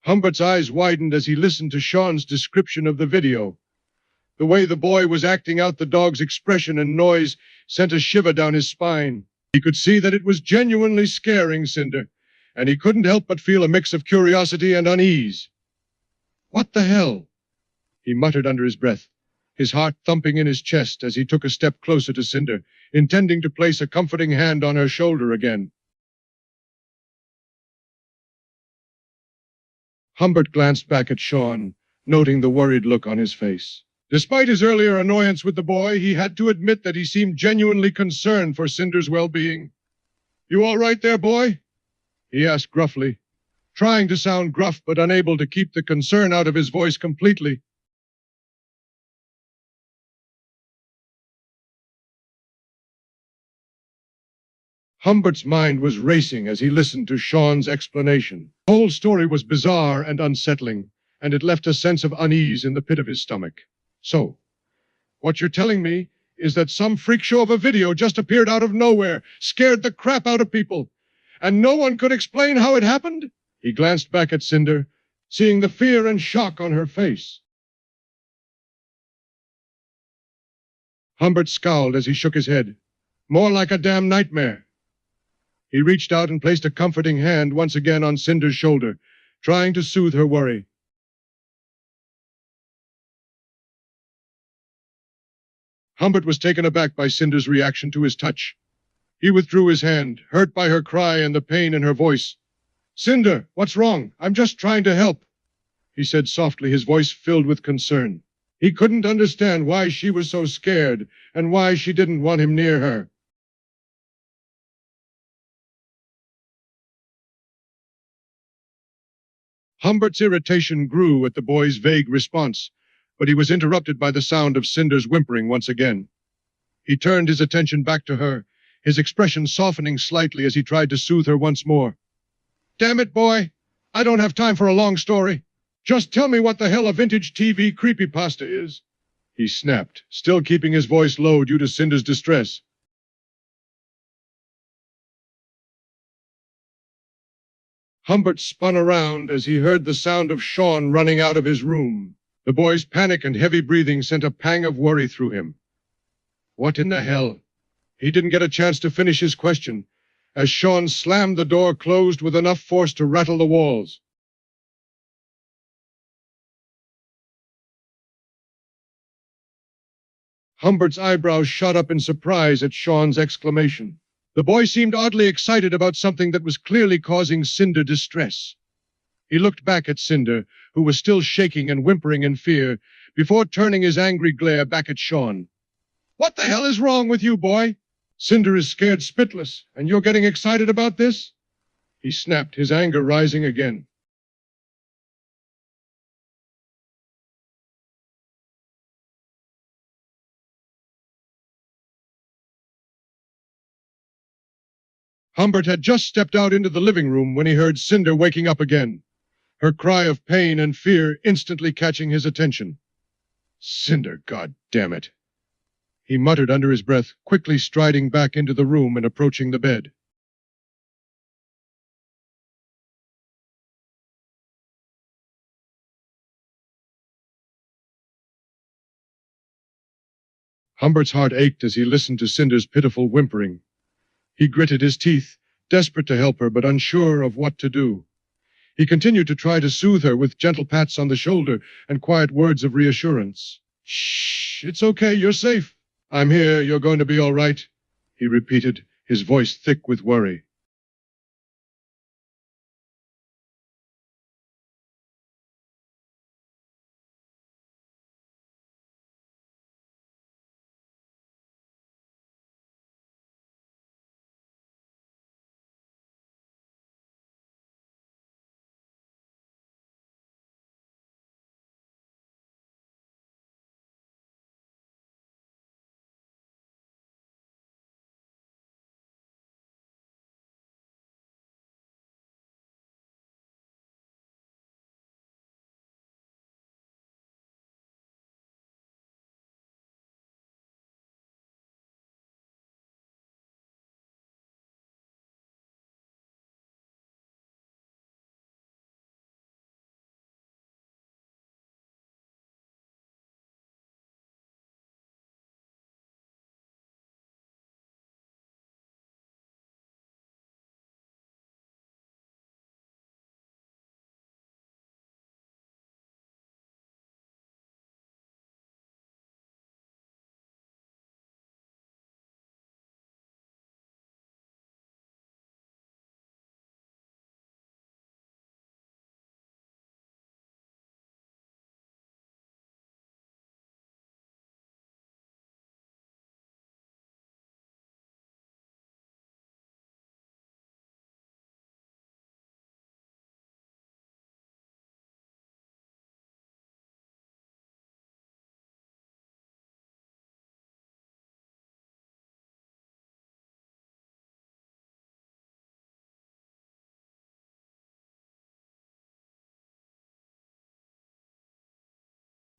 Humbert's eyes widened as he listened to Sean's description of the video. The way the boy was acting out the dog's expression and noise sent a shiver down his spine. He could see that it was genuinely scaring Cinder, and he couldn't help but feel a mix of curiosity and unease. "What the hell?" he muttered under his breath, his heart thumping in his chest as he took a step closer to Cinder, intending to place a comforting hand on her shoulder again. Humbert glanced back at Sean, noting the worried look on his face. Despite his earlier annoyance with the boy, he had to admit that he seemed genuinely concerned for Cinder's well-being. "You all right there, boy?" he asked gruffly, trying to sound gruff but unable to keep the concern out of his voice completely. Humbert's mind was racing as he listened to Sean's explanation. The whole story was bizarre and unsettling, and it left a sense of unease in the pit of his stomach. "So, what you're telling me is that some freak show of a video just appeared out of nowhere, scared the crap out of people, and no one could explain how it happened?" He glanced back at Cinder, seeing the fear and shock on her face. Humbert scowled as he shook his head. "More like a damn nightmare." He reached out and placed a comforting hand once again on Cinder's shoulder, trying to soothe her worry. Humbert was taken aback by Cinder's reaction to his touch. He withdrew his hand, hurt by her cry and the pain in her voice. "Cinder, what's wrong? I'm just trying to help," he said softly, his voice filled with concern. He couldn't understand why she was so scared and why she didn't want him near her. Humbert's irritation grew at the boy's vague response, but he was interrupted by the sound of Cinder's whimpering once again. He turned his attention back to her, his expression softening slightly as he tried to soothe her once more. "Damn it, boy! I don't have time for a long story. Just tell me what the hell a vintage TV creepypasta is," he snapped, still keeping his voice low due to Cinder's distress. Humbert spun around as he heard the sound of Sean running out of his room. The boy's panic and heavy breathing sent a pang of worry through him. What in the hell? He didn't get a chance to finish his question, as Sean slammed the door closed with enough force to rattle the walls. Humbert's eyebrows shot up in surprise at Sean's exclamation. The boy seemed oddly excited about something that was clearly causing Cinder distress. He looked back at Cinder, who was still shaking and whimpering in fear, before turning his angry glare back at Sean. "What the hell is wrong with you, boy? Cinder is scared spitless, and you're getting excited about this?" he snapped, his anger rising again. Humbert had just stepped out into the living room when he heard Cinder waking up again, her cry of pain and fear instantly catching his attention. "Cinder, God damn it!" he muttered under his breath, quickly striding back into the room and approaching the bed. Humbert's heart ached as he listened to Cinder's pitiful whimpering. He gritted his teeth, desperate to help her but unsure of what to do. He continued to try to soothe her with gentle pats on the shoulder and quiet words of reassurance. "Shh, it's okay, you're safe. I'm here, you're going to be all right," he repeated, his voice thick with worry.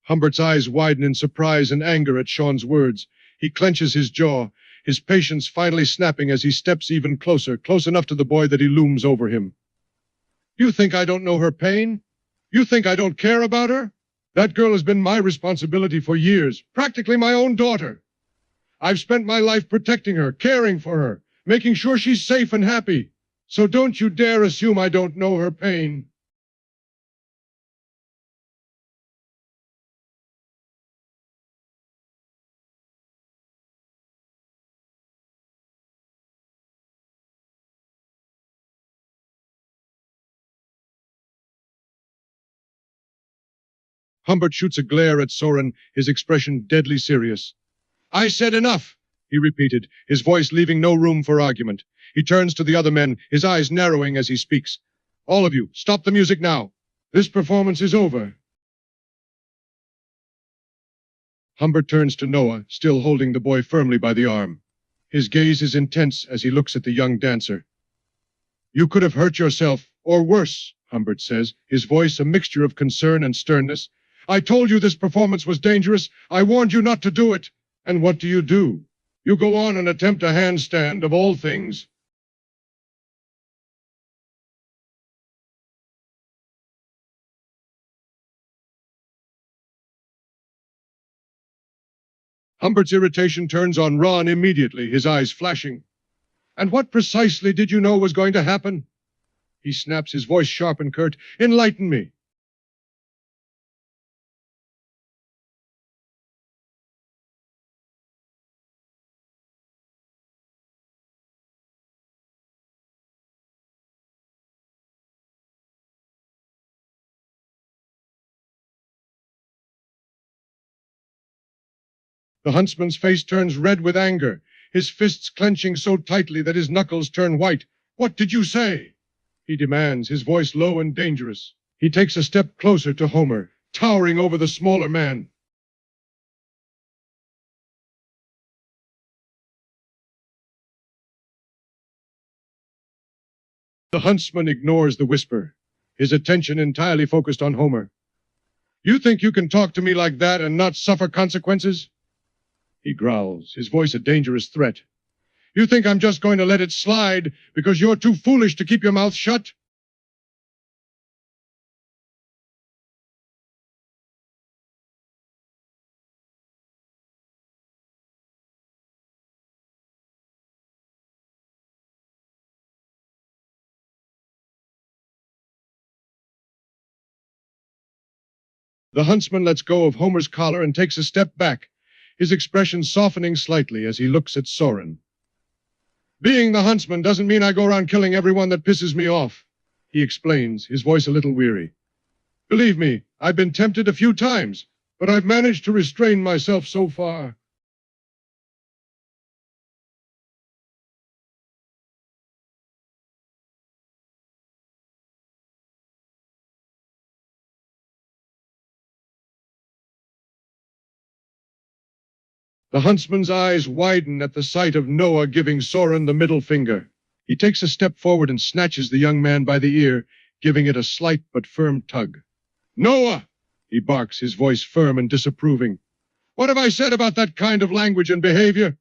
Humbert's eyes widen in surprise and anger at Sean's words. He clenches his jaw, his patience finally snapping as he steps even closer, close enough to the boy that he looms over him. You think I don't know her pain? You think I don't care about her? That girl has been my responsibility for years, practically my own daughter. I've spent my life protecting her, caring for her, making sure she's safe and happy. So don't you dare assume I don't know her pain. Humbert shoots a glare at Soren, his expression deadly serious. I said enough, he repeated, his voice leaving no room for argument. He turns to the other men, his eyes narrowing as he speaks. All of you, stop the music now. This performance is over. Humbert turns to Noah, still holding the boy firmly by the arm. His gaze is intense as he looks at the young dancer. You could have hurt yourself, or worse, Humbert says, his voice a mixture of concern and sternness. I told you this performance was dangerous. I warned you not to do it. And what do? You go on and attempt a handstand of all things. Humbert's irritation turns on Ron immediately, his eyes flashing. And what precisely did you know was going to happen? He snaps, his voice sharp and curt. Enlighten me. The huntsman's face turns red with anger, his fists clenching so tightly that his knuckles turn white. What did you say? He demands, his voice low and dangerous. He takes a step closer to Homer, towering over the smaller man. The huntsman ignores the whisper, his attention entirely focused on Homer. You think you can talk to me like that and not suffer consequences? He growls, his voice a dangerous threat. You think I'm just going to let it slide because you're too foolish to keep your mouth shut? The huntsman lets go of Homer's collar and takes a step back, his expression softening slightly as he looks at Soren. Being the huntsman doesn't mean I go around killing everyone that pisses me off, he explains, his voice a little weary. Believe me, I've been tempted a few times, but I've managed to restrain myself so far. The huntsman's eyes widen at the sight of Noah giving Soren the middle finger. He takes a step forward and snatches the young man by the ear, giving it a slight but firm tug. Noah! He barks, his voice firm and disapproving. What have I said about that kind of language and behavior?